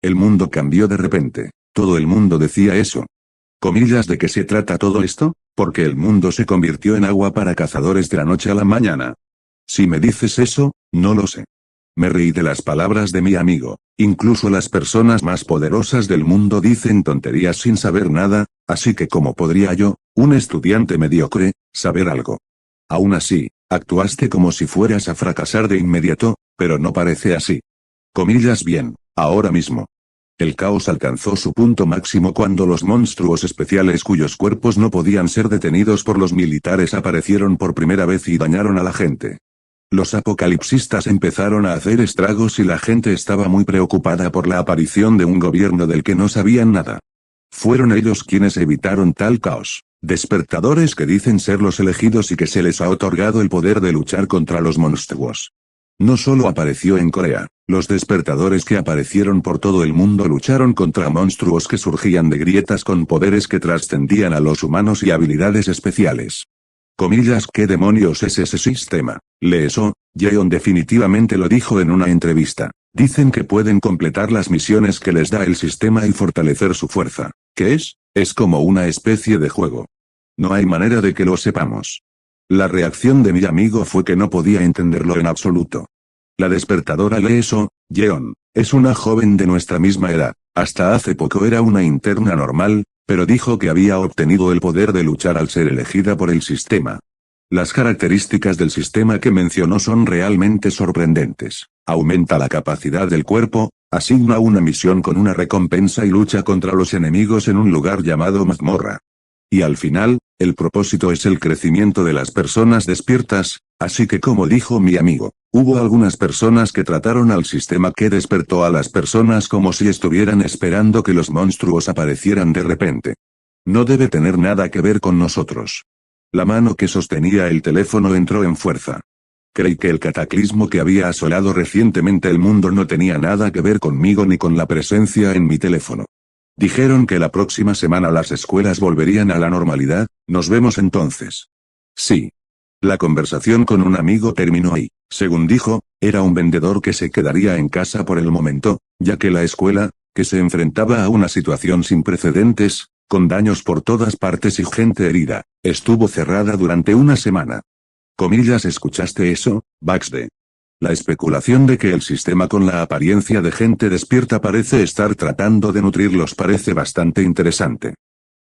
El mundo cambió de repente. Todo el mundo decía eso. Comillas, ¿de qué se trata todo esto? Porque el mundo se convirtió en agua para cazadores de la noche a la mañana. Si me dices eso, no lo sé. Me reí de las palabras de mi amigo. Incluso las personas más poderosas del mundo dicen tonterías sin saber nada, así que ¿cómo podría yo, un estudiante mediocre, saber algo? Aún así, actuaste como si fueras a fracasar de inmediato, pero no parece así. Comillas, bien, ahora mismo. El caos alcanzó su punto máximo cuando los monstruos especiales cuyos cuerpos no podían ser detenidos por los militares aparecieron por primera vez y dañaron a la gente. Los apocalipsistas empezaron a hacer estragos y la gente estaba muy preocupada por la aparición de un gobierno del que no sabían nada. Fueron ellos quienes evitaron tal caos. Despertadores que dicen ser los elegidos y que se les ha otorgado el poder de luchar contra los monstruos. No solo apareció en Corea, los despertadores que aparecieron por todo el mundo lucharon contra monstruos que surgían de grietas con poderes que trascendían a los humanos y habilidades especiales. Comillas, ¿qué demonios es ese sistema? Leeso, Yeon definitivamente lo dijo en una entrevista. Dicen que pueden completar las misiones que les da el sistema y fortalecer su fuerza. ¿Qué es? Es como una especie de juego. No hay manera de que lo sepamos. La reacción de mi amigo fue que no podía entenderlo en absoluto. La despertadora Leeso, Yeon, es una joven de nuestra misma edad. Hasta hace poco era una interna normal, pero dijo que había obtenido el poder de luchar al ser elegida por el sistema. Las características del sistema que mencionó son realmente sorprendentes. Aumenta la capacidad del cuerpo, asigna una misión con una recompensa y lucha contra los enemigos en un lugar llamado mazmorra. Y al final, el propósito es el crecimiento de las personas despiertas, así que como dijo mi amigo, hubo algunas personas que trataron al sistema que despertó a las personas como si estuvieran esperando que los monstruos aparecieran de repente. No debe tener nada que ver con nosotros. La mano que sostenía el teléfono entró en fuerza. Creí que el cataclismo que había asolado recientemente el mundo no tenía nada que ver conmigo ni con la presencia en mi teléfono. Dijeron que la próxima semana las escuelas volverían a la normalidad, nos vemos entonces. Sí. La conversación con un amigo terminó ahí. Según dijo, era un vendedor que se quedaría en casa por el momento, ya que la escuela, que se enfrentaba a una situación sin precedentes, con daños por todas partes y gente herida, estuvo cerrada durante una semana. Comillas, ¿escuchaste eso, Baxter? La especulación de que el sistema con la apariencia de gente despierta parece estar tratando de nutrirlos parece bastante interesante.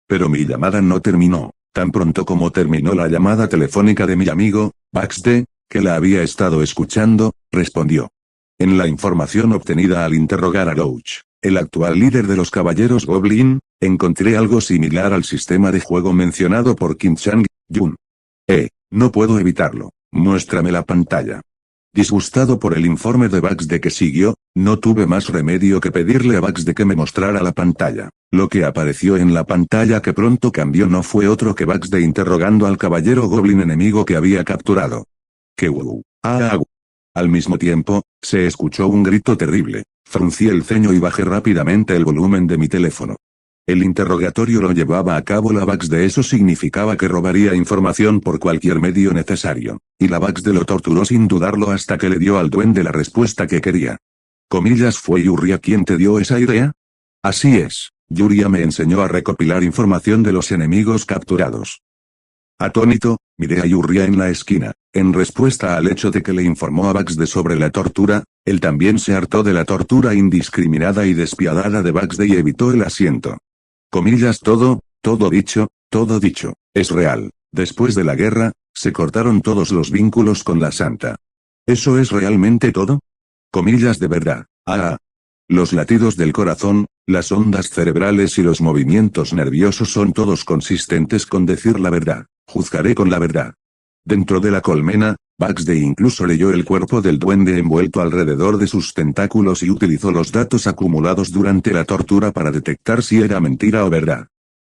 Pero mi llamada no terminó. Tan pronto como terminó la llamada telefónica de mi amigo, Baxter, que la había estado escuchando, respondió. En la información obtenida al interrogar a Roach, el actual líder de los Caballeros Goblin, encontré algo similar al sistema de juego mencionado por Kim Chang-yun. No puedo evitarlo. Muéstrame la pantalla. Disgustado por el informe de Baxter que siguió, no tuve más remedio que pedirle a Baxter que me mostrara la pantalla. Lo que apareció en la pantalla que pronto cambió no fue otro que Baxter interrogando al caballero goblin enemigo que había capturado. ¡Qué wow! ¡Ah! Al mismo tiempo, se escuchó un grito terrible. Fruncí el ceño y bajé rápidamente el volumen de mi teléfono. El interrogatorio lo llevaba a cabo la Baxter, eso significaba que robaría información por cualquier medio necesario, y la Baxter lo torturó sin dudarlo hasta que le dio al duende la respuesta que quería. Comillas, ¿fue Yuria quien te dio esa idea? Así es, Yuria me enseñó a recopilar información de los enemigos capturados. Atónito, miré a Yuria en la esquina. En respuesta al hecho de que le informó a Baxter sobre la tortura, él también se hartó de la tortura indiscriminada y despiadada de Baxter y evitó el asiento. Comillas, todo dicho, es real. Después de la guerra, se cortaron todos los vínculos con la Santa. ¿Eso es realmente todo? Comillas, de verdad. Los latidos del corazón, las ondas cerebrales y los movimientos nerviosos son todos consistentes con decir la verdad. Juzgaré con la verdad. Dentro de la colmena, Baxter incluso leyó el cuerpo del duende envuelto alrededor de sus tentáculos y utilizó los datos acumulados durante la tortura para detectar si era mentira o verdad.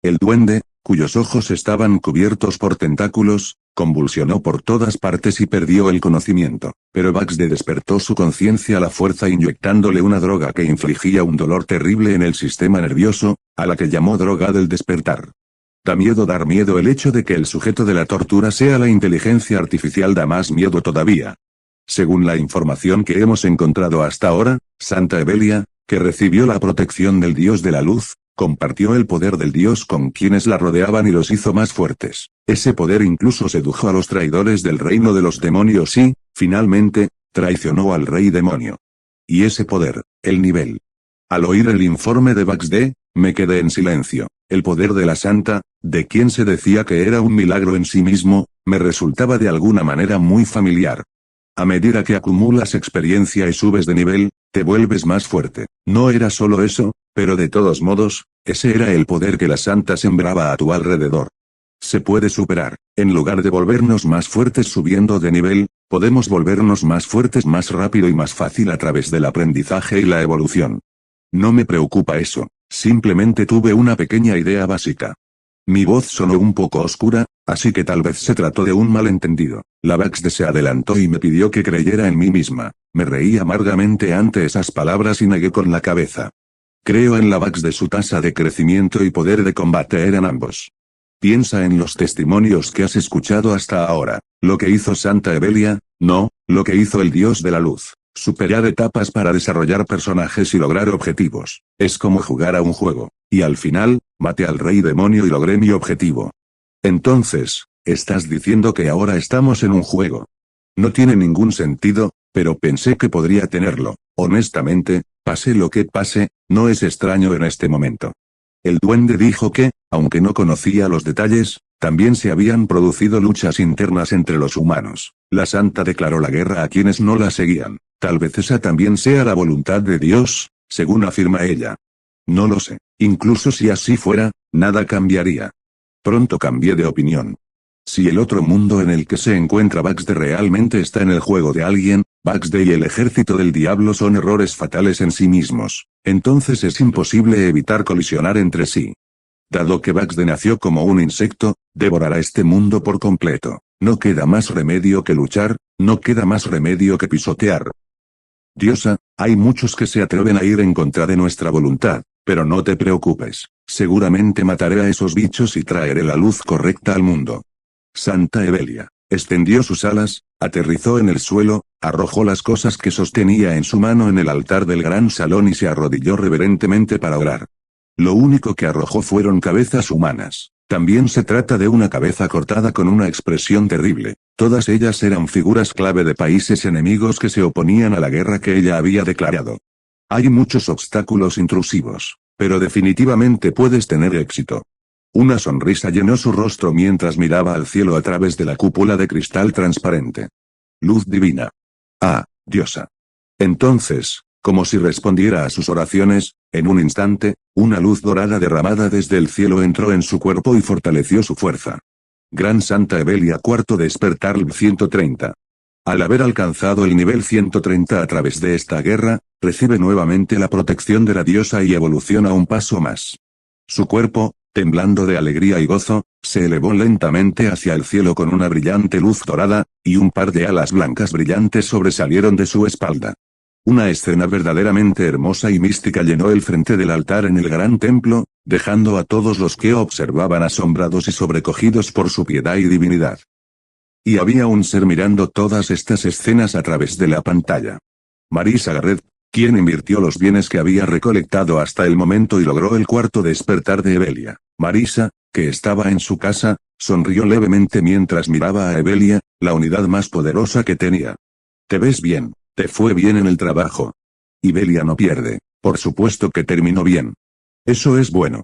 El duende, cuyos ojos estaban cubiertos por tentáculos, convulsionó por todas partes y perdió el conocimiento, pero Baxter despertó su conciencia a la fuerza inyectándole una droga que infligía un dolor terrible en el sistema nervioso, a la que llamó droga del despertar. Da miedo dar miedo el hecho de que el sujeto de la tortura sea la inteligencia artificial, da más miedo todavía. Según la información que hemos encontrado hasta ahora, Santa Evelia, que recibió la protección del dios de la luz, compartió el poder del dios con quienes la rodeaban y los hizo más fuertes. Ese poder incluso sedujo a los traidores del reino de los demonios y, finalmente, traicionó al rey demonio. Y ese poder, el nivel. Al oír el informe de Baxter, me quedé en silencio. El poder de la Santa, de quien se decía que era un milagro en sí mismo, me resultaba de alguna manera muy familiar. A medida que acumulas experiencia y subes de nivel, te vuelves más fuerte. No era solo eso, pero de todos modos, ese era el poder que la Santa sembraba a tu alrededor. Se puede superar. En lugar de volvernos más fuertes subiendo de nivel, podemos volvernos más fuertes más rápido y más fácil a través del aprendizaje y la evolución. No me preocupa eso, simplemente tuve una pequeña idea básica. Mi voz sonó un poco oscura, así que tal vez se trató de un malentendido. La Baxter se adelantó y me pidió que creyera en mí misma. Me reí amargamente ante esas palabras y negué con la cabeza. Creo en la Baxter, su tasa de crecimiento y poder de combate eran ambos. Piensa en los testimonios que has escuchado hasta ahora. Lo que hizo Santa Evelia, no, lo que hizo el dios de la luz. Superar etapas para desarrollar personajes y lograr objetivos. Es como jugar a un juego. Y al final, maté al rey demonio y logré mi objetivo. Entonces, estás diciendo que ahora estamos en un juego. No tiene ningún sentido, pero pensé que podría tenerlo. Honestamente, pase lo que pase, no es extraño en este momento. El duende dijo que, aunque no conocía los detalles, también se habían producido luchas internas entre los humanos. La Santa declaró la guerra a quienes no la seguían. Tal vez esa también sea la voluntad de Dios, según afirma ella. No lo sé. Incluso si así fuera, nada cambiaría. Pronto cambié de opinión. Si el otro mundo en el que se encuentra Baxter realmente está en el juego de alguien, Baxter y el ejército del diablo son errores fatales en sí mismos. Entonces es imposible evitar colisionar entre sí. Dado que Baxter nació como un insecto, devorará este mundo por completo. No queda más remedio que luchar, no queda más remedio que pisotear. Diosa, hay muchos que se atreven a ir en contra de nuestra voluntad, pero no te preocupes, seguramente mataré a esos bichos y traeré la luz correcta al mundo. Santa Evelia. Extendió sus alas, aterrizó en el suelo, arrojó las cosas que sostenía en su mano en el altar del gran salón y se arrodilló reverentemente para orar. Lo único que arrojó fueron cabezas humanas. También se trata de una cabeza cortada con una expresión terrible. Todas ellas eran figuras clave de países enemigos que se oponían a la guerra que ella había declarado. Hay muchos obstáculos intrusivos, pero definitivamente puedes tener éxito. Una sonrisa llenó su rostro mientras miraba al cielo a través de la cúpula de cristal transparente. Luz divina. Ah, diosa. Entonces, como si respondiera a sus oraciones, en un instante, una luz dorada derramada desde el cielo entró en su cuerpo y fortaleció su fuerza. Gran Santa Evelia cuarto despertar 130. Al haber alcanzado el nivel 130 a través de esta guerra, recibe nuevamente la protección de la diosa y evoluciona un paso más. Su cuerpo, temblando de alegría y gozo, se elevó lentamente hacia el cielo con una brillante luz dorada, y un par de alas blancas brillantes sobresalieron de su espalda. Una escena verdaderamente hermosa y mística llenó el frente del altar en el gran templo, dejando a todos los que observaban asombrados y sobrecogidos por su piedad y divinidad. Y había un ser mirando todas estas escenas a través de la pantalla. Marisa Garrett, quien invirtió los bienes que había recolectado hasta el momento y logró el cuarto despertar de Evelia. Marisa, que estaba en su casa, sonrió levemente mientras miraba a Evelia, la unidad más poderosa que tenía. Te ves bien, te fue bien en el trabajo. Evelia no pierde, por supuesto que terminó bien. Eso es bueno.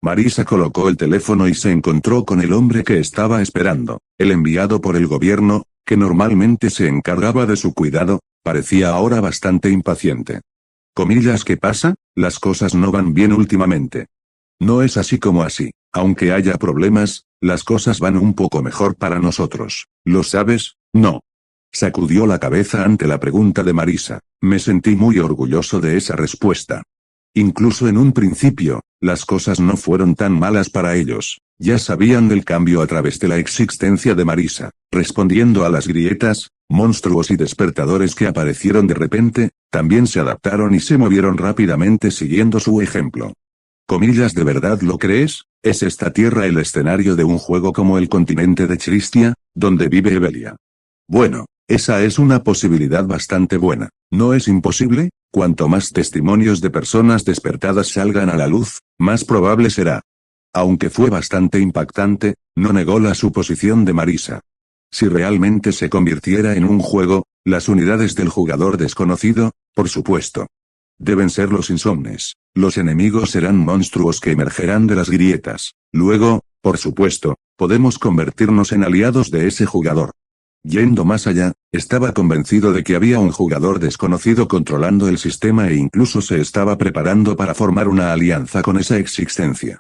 Marisa colocó el teléfono y se encontró con el hombre que estaba esperando, el enviado por el gobierno, que normalmente se encargaba de su cuidado, parecía ahora bastante impaciente. Comillas, ¿qué pasa? Las cosas no van bien últimamente. No es así como así, aunque haya problemas, las cosas van un poco mejor para nosotros, ¿lo sabes? No. Sacudió la cabeza ante la pregunta de Marisa, me sentí muy orgulloso de esa respuesta. Incluso en un principio, las cosas no fueron tan malas para ellos. Ya sabían del cambio a través de la existencia de Marisa, respondiendo a las grietas, monstruos y despertadores que aparecieron de repente, también se adaptaron y se movieron rápidamente siguiendo su ejemplo. Comillas, ¿de verdad lo crees? ¿Es esta tierra el escenario de un juego como el continente de Christia, donde vive Evelia? Bueno, esa es una posibilidad bastante buena. ¿No es imposible? Cuanto más testimonios de personas despertadas salgan a la luz, más probable será. Aunque fue bastante impactante, no negó la suposición de Marisa. Si realmente se convirtiera en un juego, las unidades del jugador desconocido, por supuesto. Deben ser los insomnes. Los enemigos serán monstruos que emergerán de las grietas. Luego, por supuesto, podemos convertirnos en aliados de ese jugador. Yendo más allá, estaba convencido de que había un jugador desconocido controlando el sistema e incluso se estaba preparando para formar una alianza con esa existencia.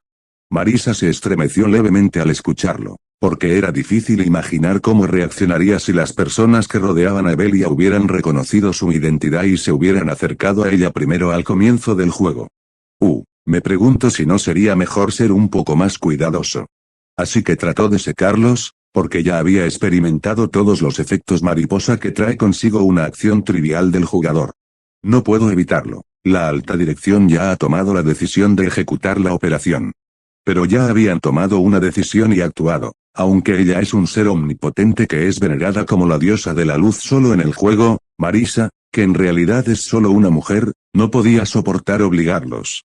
Marisa se estremeció levemente al escucharlo, porque era difícil imaginar cómo reaccionaría si las personas que rodeaban a Evelia hubieran reconocido su identidad y se hubieran acercado a ella primero al comienzo del juego. Me pregunto si no sería mejor ser un poco más cuidadoso. Así que trató de secarlos, porque ya había experimentado todos los efectos mariposa que trae consigo una acción trivial del jugador. No puedo evitarlo. La alta dirección ya ha tomado la decisión de ejecutar la operación. Pero ya habían tomado una decisión y actuado, aunque ella es un ser omnipotente que es venerada como la diosa de la luz solo en el juego, Marisa, que en realidad es solo una mujer, no podía soportar obligarlos.